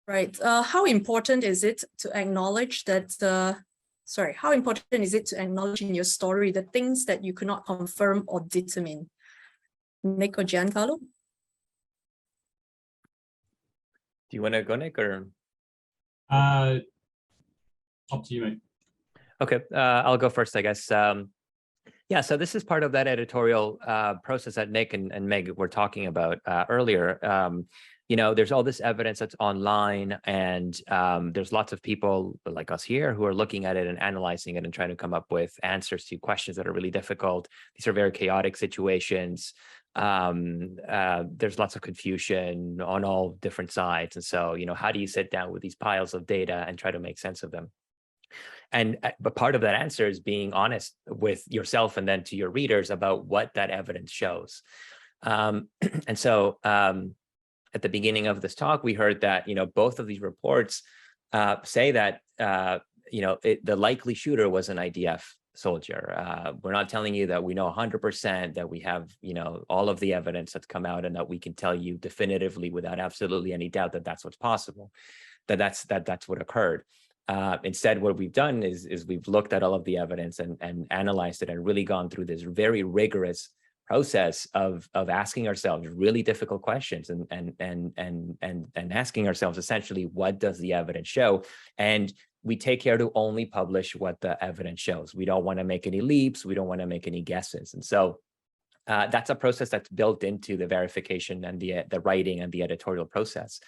Right. How important is it to acknowledge that, how important is it to acknowledge in your story the things that you could not confirm or determine? Nick or Giancarlo? Do you want to go, Nick, or? Up to you, mate. Okay, I'll go first, I guess. Yeah, so this is part of that editorial process that Nick and Meg were talking about earlier. There's all this evidence that's online, and there's lots of people like us here who are looking at it and analyzing it and trying to come up with answers to questions that are really difficult. These are very chaotic situations. There's lots of confusion on all different sides. And so, how do you sit down with these piles of data and try to make sense of them? But part of that answer is being honest with yourself and then to your readers about what that evidence shows. And so at the beginning of this talk, we heard that, both of these reports say that, the likely shooter was an IDF soldier. We're not telling you that we know 100%, that we have, all of the evidence that's come out and that we can tell you definitively without absolutely any doubt that that's what's possible, that's what occurred. Instead, what we've done is we've looked at all of the evidence and analyzed it and really gone through this very rigorous process of asking ourselves really difficult questions and asking ourselves essentially, what does the evidence show? And we take care to only publish what the evidence shows. We don't want to make any leaps. We don't want to make any guesses. And so that's a process that's built into the verification and the writing and the editorial process.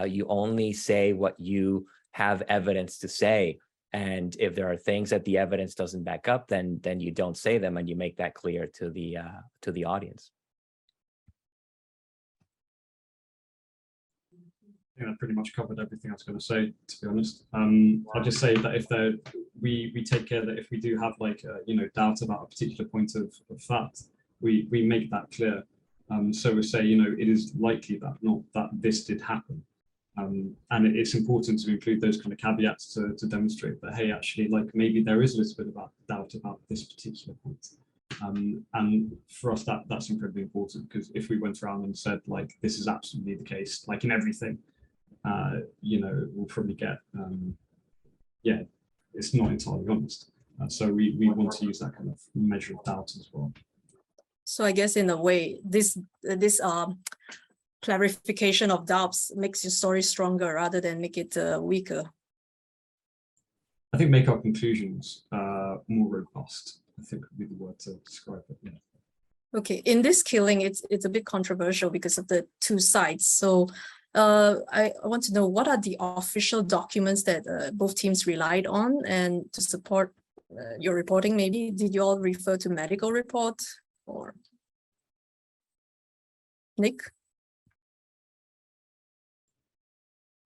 You only say what you have evidence to say. And if there are things that the evidence doesn't back up, then you don't say them, and you make that clear to the audience. I think that pretty much covered everything I was going to say, to be honest. I'll just say that if we take care that if we do have doubt about a particular point of fact, we make that clear. So we say, it is likely that not that this did happen. And it's important to include those kind of caveats to demonstrate that, hey, actually, maybe there is a little bit of doubt about this particular point. And for us, that's incredibly important, because if we went around and said, this is absolutely the case, in everything, we'll probably get, it's not entirely honest. So we want to use that kind of measure of doubt as well. So I guess in a way, this clarification of doubts makes your story stronger rather than make it weaker. I think make our conclusions more robust, I think would be the word to describe it. Yeah. Okay, in this killing, it's a bit controversial because of the two sides. So I want to know, what are the official documents that both teams relied on, and to support your reporting? Maybe did you all refer to medical report, or Nick?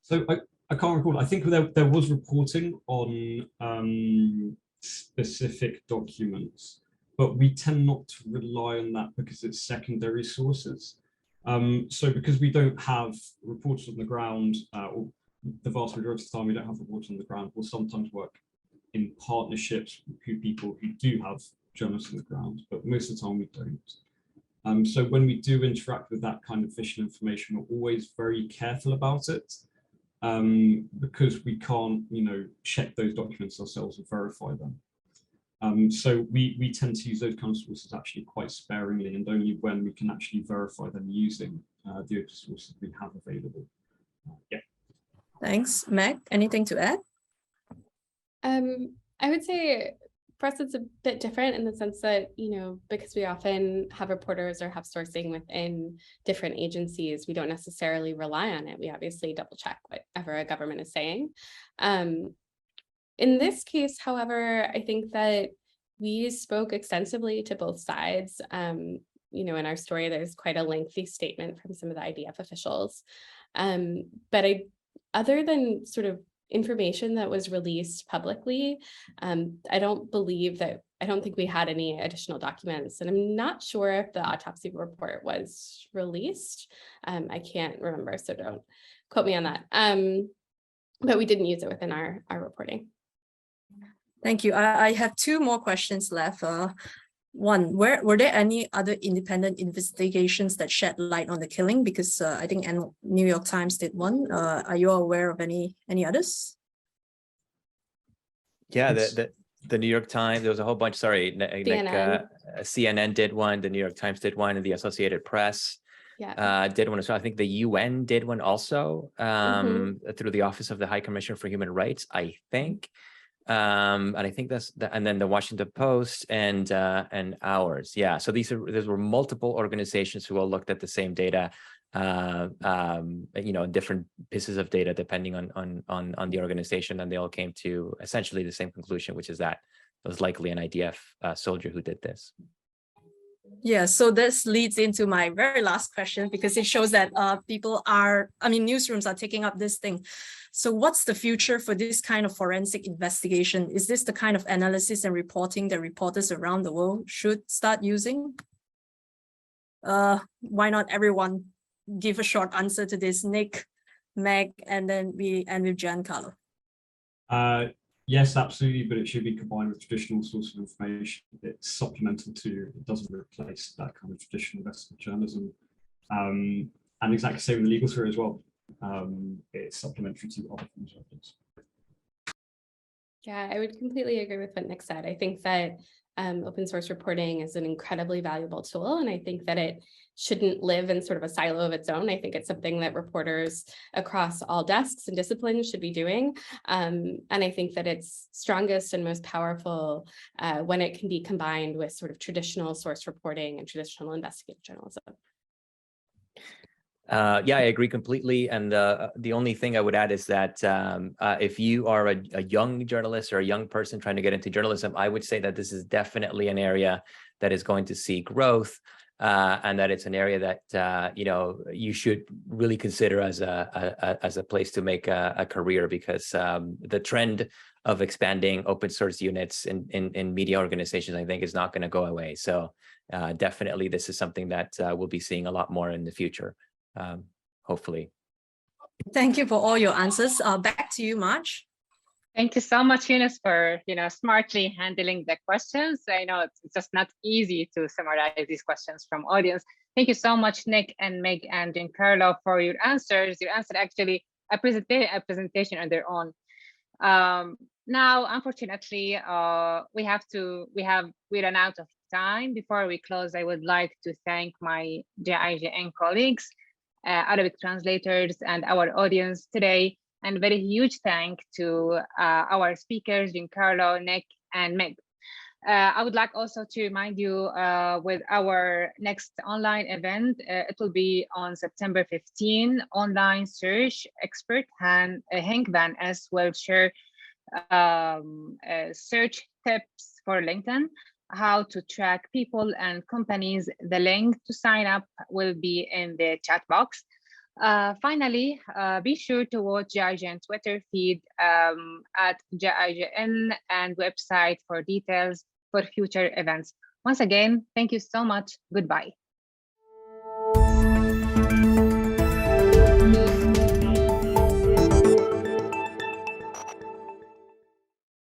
So I can't recall. I think there was reporting on specific documents, but we tend not to rely on that because it's secondary sources. So because we don't have reporters on the ground, or the vast majority of the time we don't have reporters on the ground, we'll sometimes work in partnerships with people who do have journalists on the ground, but most of the time we don't. So when we do interact with that kind of official information, we're always very careful about it. Because we can't, check those documents ourselves and verify them. So we tend to use those kind of sources actually quite sparingly, and only when we can actually verify them using the open sources we have available. Yeah. Thanks. Meg, anything to add? I would say for us, it's a bit different in the sense that, because we often have reporters or have sourcing within different agencies, we don't necessarily rely on it. We obviously double check whatever a government is saying. In this case, however, I think that we spoke extensively to both sides. In our story, there's quite a lengthy statement from some of the IDF officials. But other than sort of information that was released publicly, I don't think we had any additional documents, and I'm not sure if the autopsy report was released. I can't remember, so don't quote me on that. But we didn't use it within our reporting. Thank you. I have two more questions left. One, were there any other independent investigations that shed light on the killing? Because I think New York Times did one. Are you all aware of any others? Yeah, the New York Times, there was a whole bunch, sorry, CNN did one, the New York Times did one, and the Associated Press did one. So I think the UN did one also through the Office of the High Commissioner for Human Rights, I think. And I think and then the Washington Post and ours. Yeah. So these were multiple organizations who all looked at the same data, different pieces of data depending on the organization, and they all came to essentially the same conclusion, which is that it was likely an IDF soldier who did this. Yeah, so this leads into my very last question, because it shows that newsrooms are taking up this thing. So what's the future for this kind of forensic investigation? Is this the kind of analysis and reporting that reporters around the world should start using? why not everyone give a short answer to this? Nick, Meg, and then we end with Giancarlo. Yes, absolutely, but it should be combined with traditional sources of information. It's supplemental to, it doesn't replace that kind of traditional investigative journalism. And exactly same in the legal sphere as well. It's supplementary to other forms of evidence. Yeah, I would completely agree with what Nick said. I think that open source reporting is an incredibly valuable tool, and I think that it shouldn't live in sort of a silo of its own. I think it's something that reporters across all desks and disciplines should be doing. And I think that it's strongest and most powerful when it can be combined with sort of traditional source reporting and traditional investigative journalism. Yeah, I agree completely. And the only thing I would add is that if you are a young journalist or a young person trying to get into journalism, I would say that this is definitely an area that is going to see growth, and that it's an area that you should really consider as a place to make a career, because the trend of expanding open source units in media organizations, I think, is not going to go away. So definitely, this is something that we'll be seeing a lot more in the future. Hopefully. Thank you for all your answers. Back to you, Marge. Thank you so much, Eunice, for smartly handling the questions. I know it's just not easy to summarize these questions from audience. Thank you so much, Nick and Meg and Giancarlo, for your answers. You answered actually a presentation on their own. Now, unfortunately, we run out of time. Before we close, I would like to thank my GIJN colleagues, Arabic translators, and our audience today, and very huge thank to our speakers, Giancarlo, Nick, and Meg. I would like also to remind you with our next online event, it will be on September 15. Online search expert Henk Van Es will share search tips for LinkedIn, how to track people and companies. The link to sign up will be in the chat box. Finally, be sure to watch GIJN Twitter feed at GIJN and website for details for future events. Once again, thank you so much. Goodbye.